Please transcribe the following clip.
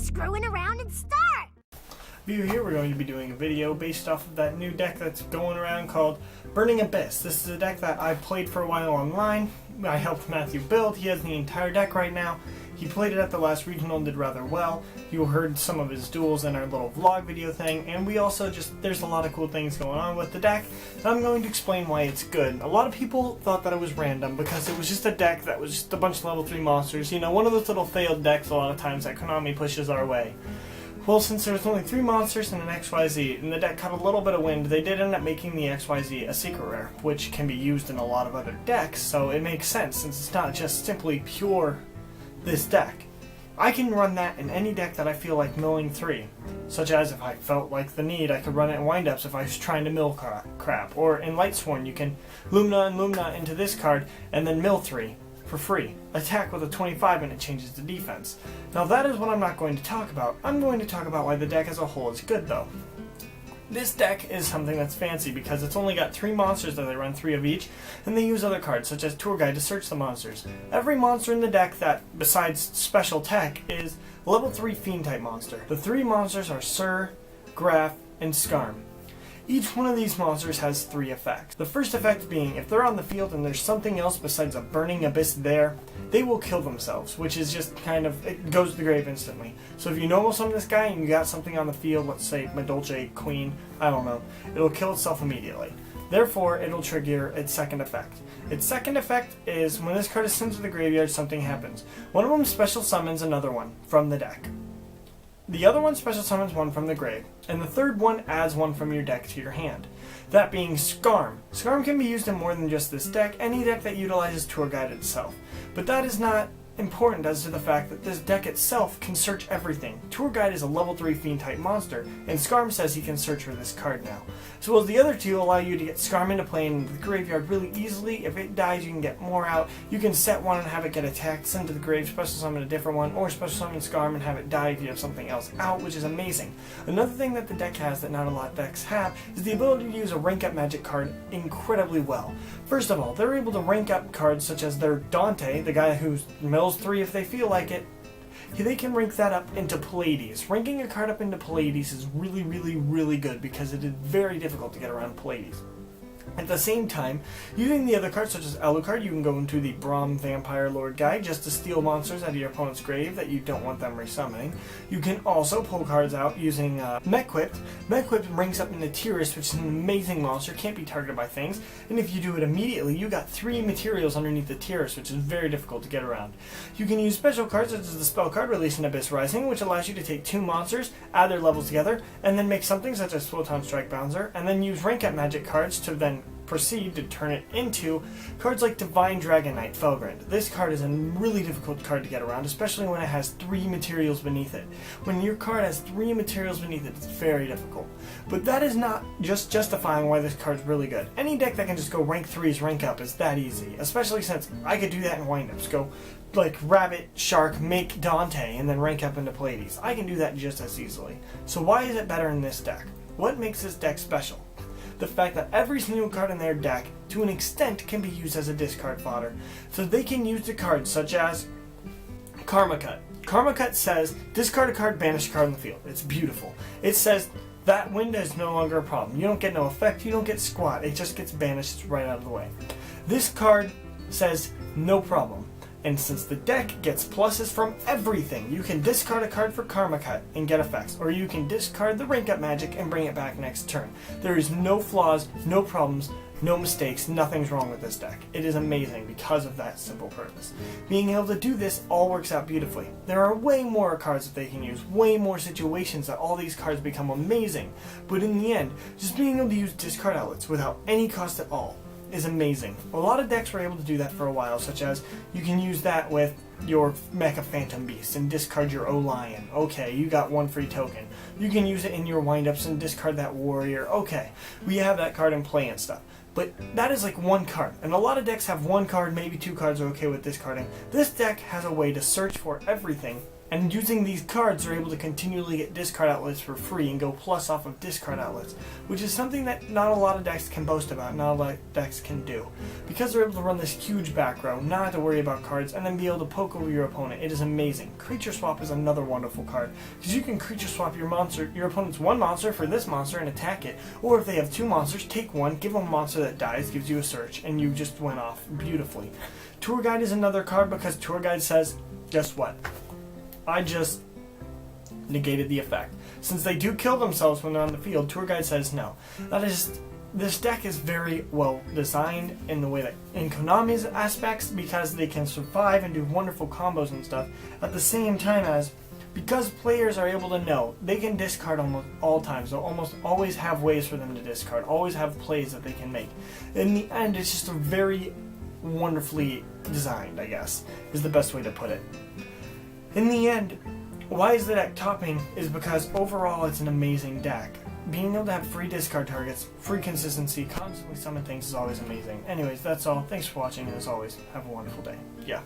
screwing around and start! View here, we're going to be doing a video based off of that new deck that's going around called Burning Abyss. This is a deck that I played for a while online. I helped Matthew build. He has the entire deck right now. He played it at the last regional and did rather well. You heard some of his duels in our little vlog video thing, and we also there's a lot of cool things going on with the deck, and I'm going to explain why it's good. A lot of people thought that it was random because it was just a deck that was just a bunch of level 3 monsters. You know, one of those little failed decks a lot of times that Konami pushes our way. Well, since there was only 3 monsters and an XYZ, and the deck caught a little bit of wind, they did end up making the XYZ a secret rare, which can be used in a lot of other decks, so it makes sense since it's not just simply pure this deck. I can run that in any deck that I feel like milling 3, such as if I felt like the need, I could run it in windups if I was trying to mill crap, or in Lightsworn you can Lumina and Lumina into this card and then mill 3. For free. Attack with a 25 and it changes the defense. Now that is what I'm not going to talk about. I'm going to talk about why the deck as a whole is good though. This deck is something that's fancy because it's only got 3 monsters that they run 3 of each, and they use other cards such as Tour Guide to search the monsters. Every monster in the deck that, besides special tech, is a level 3 Fiend type monster. The 3 monsters are Sir, Graf, and Skarm. Each one of these monsters has 3 effects. The first effect being, if they're on the field and there's something else besides a burning abyss there, they will kill themselves, which is just kind of, it goes to the grave instantly. So if you normal summon this guy and you got something on the field, let's say Madolche, Queen, I don't know, it'll kill itself immediately. Therefore, it'll trigger its second effect. Its second effect is, when this card is sent to the graveyard, something happens. One of them special summons another one from the deck. The other one special summons one from the grave, and the third one adds one from your deck to your hand. That being Skarm. Skarm can be used in more than just this deck, any deck that utilizes Tour Guide itself. But that is not important as to the fact that this deck itself can search everything. Tour Guide is a level 3 Fiend type monster, and Skarm says he can search for this card now. So while the other two allow you to get Skarm into play in the graveyard really easily, if it dies you can get more out. You can set one and have it get attacked, send to the grave, special summon a different one, or special summon Skarm and have it die if you have something else out, which is amazing. Another thing that the deck has that not a lot of decks have is the ability to use a rank up magic card incredibly well. First of all, they're able to rank up cards such as their Dante, the guy who mills 3 if they feel like it. They can rank that up into Pleiades. Ranking a card up into Pleiades is really good because it is very difficult to get around Pleiades. At the same time, using the other cards such as Alucard, you can go into the Brahm Vampire Lord guide just to steal monsters out of your opponent's grave that you don't want them resummoning. You can also pull cards out using Mequip. Mequip ranks up into Tyrus, which is an amazing monster, can't be targeted by things, and if you do it immediately, you got 3 materials underneath the Tyrus, which is very difficult to get around. You can use special cards such as the spell card Release in Abyss Rising, which allows you to take 2 monsters, add their levels together, and then make something such as Photon Strike Bouncer, and then use rank up magic cards to then proceed to turn it into cards like Divine Dragon Knight Felgrand. This card is a really difficult card to get around, especially when it has 3 materials beneath it. When your card has 3 materials beneath it, it's very difficult. But that is not just justifying why this card's really good. Any deck that can just go rank 3s, rank up is that easy, especially since I could do that in windups. Go like Rabbit, Shark, make Dante, and then rank up into Pleiades. I can do that just as easily. So why is it better in this deck? What makes this deck special? The fact that every single card in their deck, to an extent, can be used as a discard fodder. So they can use the cards such as Karma Cut. Karma Cut says, discard a card, banish a card on the field. It's beautiful. It says, that window is no longer a problem. You don't get no effect, you don't get squat, it just gets banished right out of the way. This card says, no problem. And since the deck gets pluses from everything, you can discard a card for Karma Cut and get effects, or you can discard the rank up magic and bring it back next turn. There is no flaws, no problems, no mistakes, nothing's wrong with this deck. It is amazing because of that simple purpose. Being able to do this all works out beautifully. There are way more cards that they can use, way more situations that all these cards become amazing, but in the end, just being able to use discard outlets without any cost at all is amazing. A lot of decks were able to do that for a while, such as you can use that with your Mecha Phantom Beast and discard your O-Lion. Okay, you got 1 free token. You can use it in your windups and discard that Warrior. Okay, we have that card in play and stuff. But that is like 1 card, and a lot of decks have 1 card, maybe 2 cards are okay with discarding. This deck has a way to search for everything And using these cards, they're able to continually get discard outlets for free and go plus off of discard outlets, which is something that not a lot of decks can boast about, not a lot of decks can do. Because they're able to run this huge back row, not have to worry about cards, and then be able to poke over your opponent, it is amazing. Creature Swap is another wonderful card, because you can creature swap your opponent's one monster for this monster and attack it, or if they have two monsters, take one, give them a monster that dies, gives you a search, and you just went off beautifully. Tour Guide is another card because Tour Guide says, guess what? I just negated the effect. Since they do kill themselves when they're on the field, Tour Guide says no. This deck is very well designed in the way that in Konami's aspects, because they can survive and do wonderful combos and stuff, at the same time as, because players are able to know, they can discard almost all times. They'll almost always have ways for them to discard, always have plays that they can make. In the end, it's just a very wonderfully designed, I guess, is the best way to put it. In the end, why is the deck topping is because overall it's an amazing deck. Being able to have free discard targets, free consistency, constantly summon things is always amazing. Anyways, that's all. Thanks for watching, and as always, have a wonderful day. Yeah.